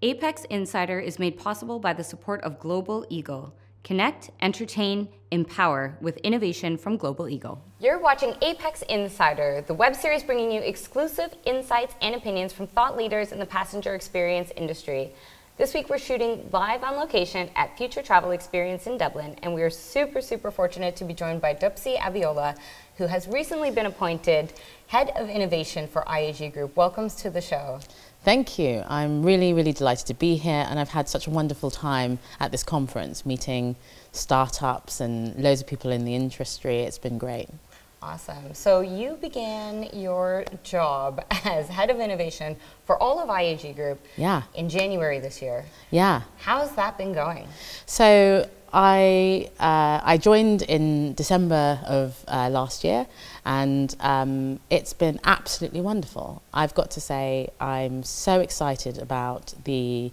Apex Insider is made possible by the support of Global Eagle. Connect, entertain, empower with innovation from Global Eagle. You're watching Apex Insider, the web series bringing you exclusive insights and opinions from thought leaders in the passenger experience industry. This week we're shooting live on location at Future Travel Experience in Dublin, and we are super fortunate to be joined by Dupsy Abiola, who has recently been appointed Head of Innovation for IAG Group. Welcome to the show. Thank you. I'm really delighted to be here, and I've had such a wonderful time at this conference, meeting startups and loads of people in the industry. It's been great. Awesome. So you began your job as Head of Innovation for all of IAG Group in January this year. Yeah. How's that been going? So I joined in December of last year, and it's been absolutely wonderful. I've got to say I'm so excited about the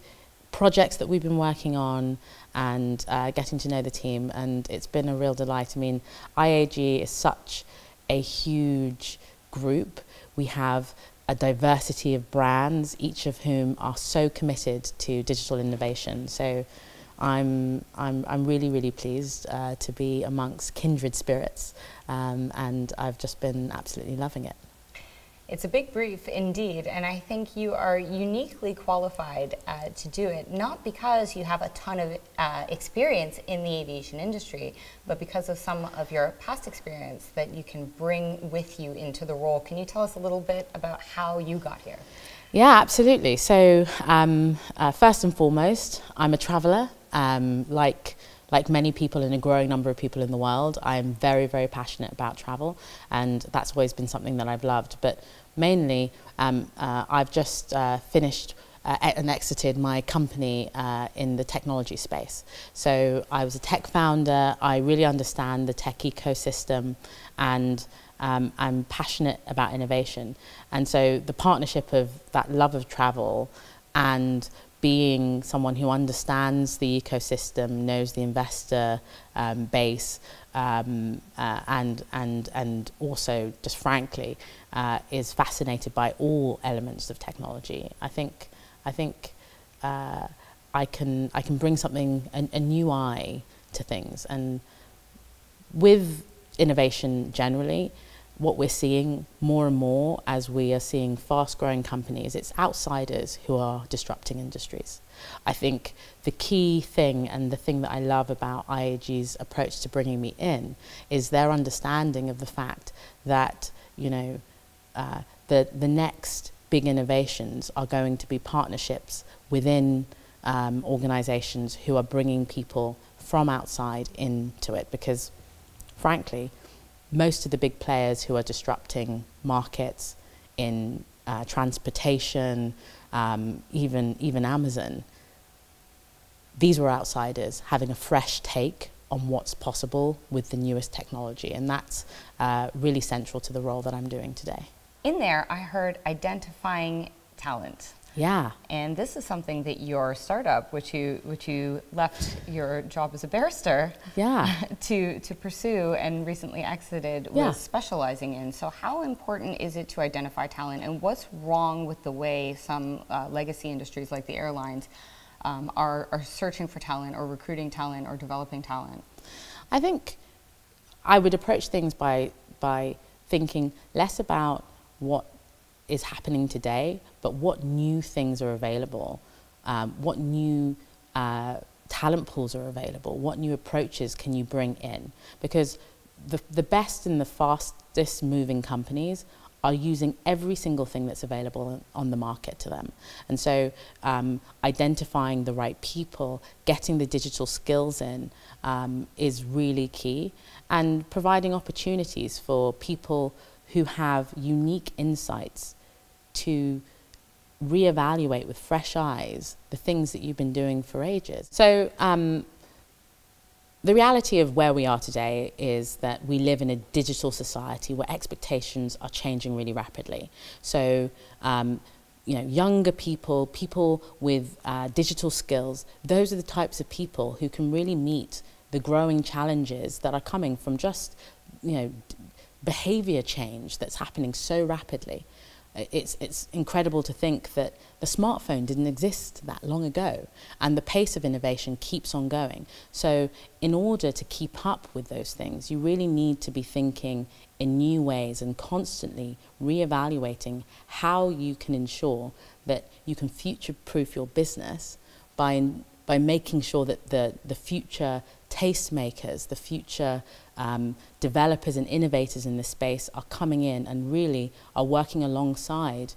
projects that we've been working on and getting to know the team, and it's been a real delight. I mean, IAG is such a huge group. We have a diversity of brands, each of whom are so committed to digital innovation. So I'm really pleased to be amongst kindred spirits, and I've just been absolutely loving it. It's a big brief indeed, and I think you are uniquely qualified to do it, not because you have a ton of experience in the aviation industry, but because of some of your past experience that you can bring with you into the role. Can you tell us a little bit about how you got here? Yeah, absolutely. So first and foremost, I'm a traveller. Like many people and a growing number of people in the world, I'm very passionate about travel, and that's always been something that I've loved. But mainly, I've just finished and exited my company in the technology space. So I was a tech founder. I really understand the tech ecosystem, and I'm passionate about innovation. And so the partnership of that love of travel and being someone who understands the ecosystem, knows the investor base, and also, just frankly, is fascinated by all elements of technology. I think I can bring something, a new eye to things. And with innovation generally, what we're seeing more and more as we are seeing fast-growing companies, it's outsiders who are disrupting industries. I think the key thing, and the thing that I love about IAG's approach to bringing me in, is their understanding of the fact that, you know, the next big innovations are going to be partnerships within organizations who are bringing people from outside into it, because frankly, most of the big players who are disrupting markets in transportation, even Amazon, these were outsiders having a fresh take on what's possible with the newest technology, and that's really central to the role that I'm doing today. In there, I heard identifying talent. Yeah. And this is something that your startup, which you left your job as a barrister to pursue and recently exited, was specializing in. So how important is it to identify talent, and what's wrong with the way some legacy industries like the airlines are searching for talent or recruiting talent or developing talent? I think I would approach things by thinking less about what is happening today, but what new things are available, what new talent pools are available, what new approaches can you bring in? Because the best and the fastest moving companies are using every single thing that's available on the market to them. And so identifying the right people, getting the digital skills in is really key, and providing opportunities for people who have unique insights to reevaluate with fresh eyes the things that you've been doing for ages. So the reality of where we are today is that we live in a digital society where expectations are changing really rapidly. So you know, younger people, people with digital skills, those are the types of people who can really meet the growing challenges that are coming from just, you know, behavior change that's happening so rapidly. It's incredible to think that the smartphone didn't exist that long ago, and the pace of innovation keeps on going. So in order to keep up with those things, you really need to be thinking in new ways and constantly reevaluating how you can ensure that you can future-proof your business by making sure that the future tastemakers, the future developers and innovators in this space are coming in and really are working alongside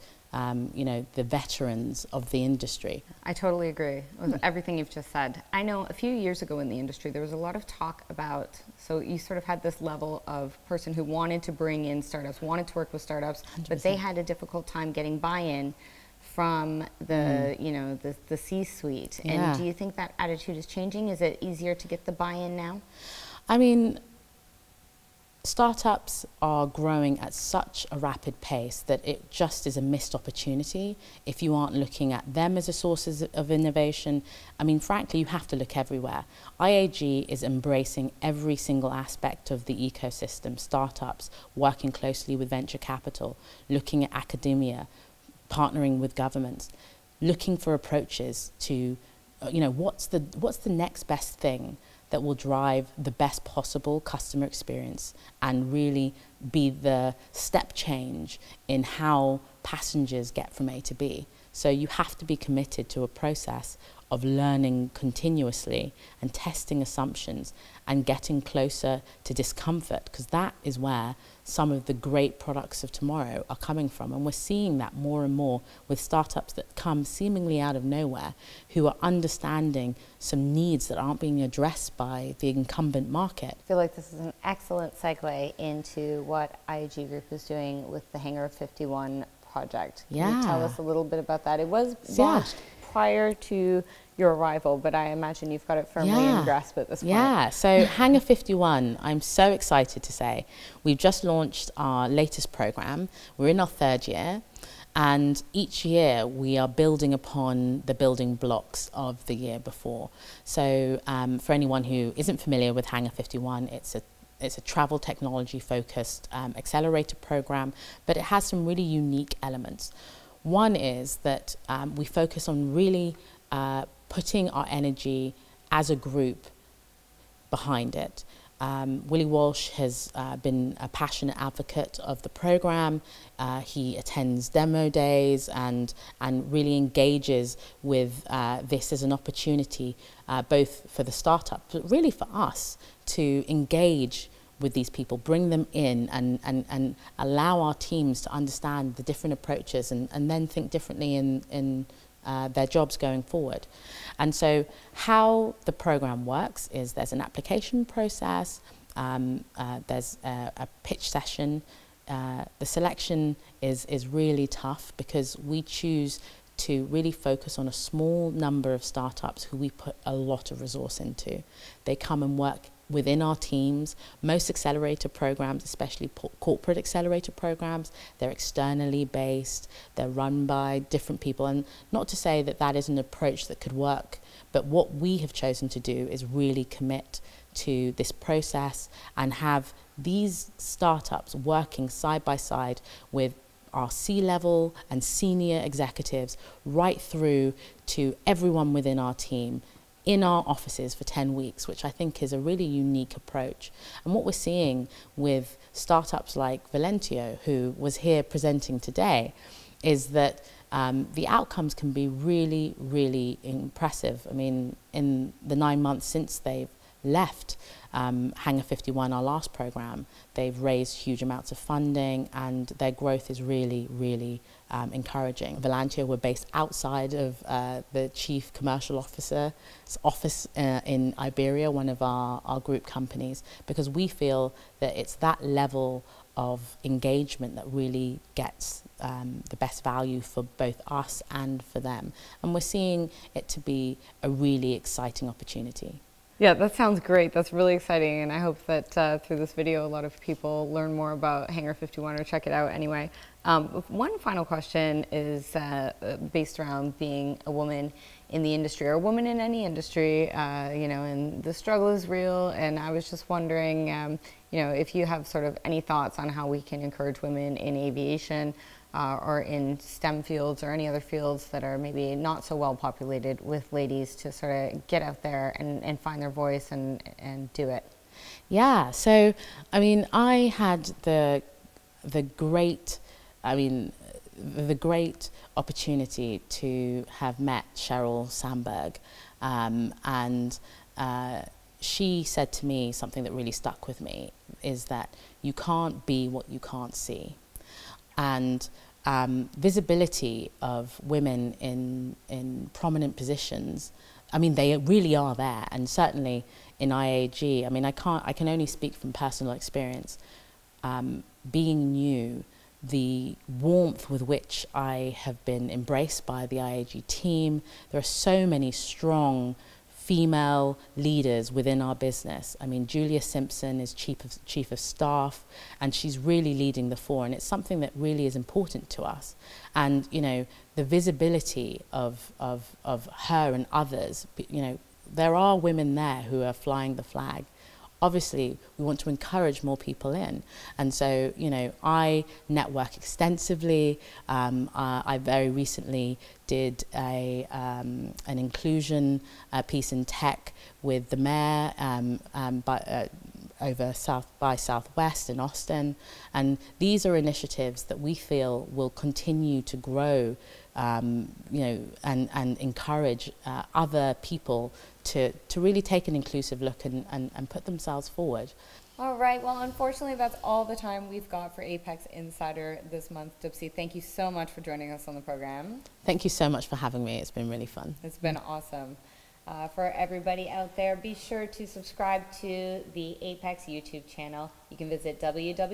you know, the veterans of the industry. I totally agree with everything you've just said. I know a few years ago in the industry, there was a lot of talk about, so you sort of had this level of person who wanted to bring in startups, wanted to work with startups, 100%. But they had a difficult time getting buy-in from the, you know, the C-suite. Yeah. And do you think that attitude is changing? Is it easier to get the buy-in now? I mean, startups are growing at such a rapid pace that it just is a missed opportunity if you aren't looking at them as a source of innovation. I mean, frankly, you have to look everywhere. IAG is embracing every single aspect of the ecosystem, startups, working closely with venture capital, looking at academia, partnering with governments, looking for approaches to, you know, what's the next best thing that will drive the best possible customer experience and really be the step change in how passengers get from A to B. So you have to be committed to a process of learning continuously and testing assumptions and getting closer to discomfort, because that is where some of the great products of tomorrow are coming from. And we're seeing that more and more with startups that come seemingly out of nowhere, who are understanding some needs that aren't being addressed by the incumbent market. I feel like this is an excellent segue into what IAG Group is doing with the Hangar 51 project. Can you tell us a little bit about that? It was launched prior to your arrival, but I imagine you've got it firmly in grasp at this point. Yeah, so Hangar 51, I'm so excited to say, we've just launched our latest program. We're in our 3rd year, and each year we are building upon the building blocks of the year before. So for anyone who isn't familiar with Hangar 51, it's a travel technology focused accelerator program, but it has some really unique elements. One is that we focus on really putting our energy as a group behind it. Willie Walsh has been a passionate advocate of the program. He attends demo days and really engages with this as an opportunity, both for the startup, but really for us to engage with these people, bring them in and allow our teams to understand the different approaches and then think differently in their jobs going forward. And so how the program works is there's an application process, there's a pitch session. The selection is really tough because we choose to really focus on a small number of startups who we put a lot of resource into. They come and work within our teams. Most accelerator programs, especially corporate accelerator programs, they're externally based, they're run by different people. And not to say that that is an approach that could work, but what we have chosen to do is really commit to this process and have these startups working side by side with our C-level and senior executives right through to everyone within our team in our offices for 10 weeks, which I think is a really unique approach. And what we're seeing with startups like Valentio, who was here presenting today, is that the outcomes can be really, really impressive. I mean, in the 9 months since they've left Hangar 51, our last program, they've raised huge amounts of funding and their growth is really, really encouraging. Valentio were based outside of the Chief Commercial Officer's office in Iberia, one of our group companies, because we feel that it's that level of engagement that really gets the best value for both us and for them. And we're seeing it to be a really exciting opportunity. Yeah, that sounds great. That's really exciting, and I hope that through this video a lot of people learn more about Hangar 51 or check it out anyway. One final question is based around being a woman in the industry, or a woman in any industry, you know, and the struggle is real. And I was just wondering, you know, if you have sort of any thoughts on how we can encourage women in aviation or in STEM fields or any other fields that are maybe not so well populated with ladies to sort of get out there and find their voice and do it. Yeah, so I mean, I had the great opportunity to have met Sheryl Sandberg, and she said to me something that really stuck with me, is that you can't be what you can't see. And visibility of women in prominent positions, I mean, they really are there, and certainly in IAG, I mean, I can only speak from personal experience. Being new, the warmth with which I have been embraced by the IAG team, there are so many strong female leaders within our business. I mean, Julia Simpson is chief of staff, and she's really leading the fore, and it's something that really is important to us. And, you know, the visibility of her and others, you know, there are women there who are flying the flag. Obviously, we want to encourage more people in. And so, you know, I network extensively. I very recently did an inclusion piece in tech with the mayor over South by Southwest in Austin. And these are initiatives that we feel will continue to grow, you know, and encourage other people to really take an inclusive look and put themselves forward. All right, well, unfortunately, that's all the time we've got for Apex Insider this month. Dupsy, thank you so much for joining us on the program. Thank you so much for having me. It's been really fun. It's been awesome. For everybody out there, be sure to subscribe to the Apex YouTube channel. You can visit www.apex.aero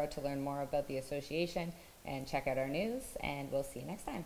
to learn more about the association and check out our news, and we'll see you next time.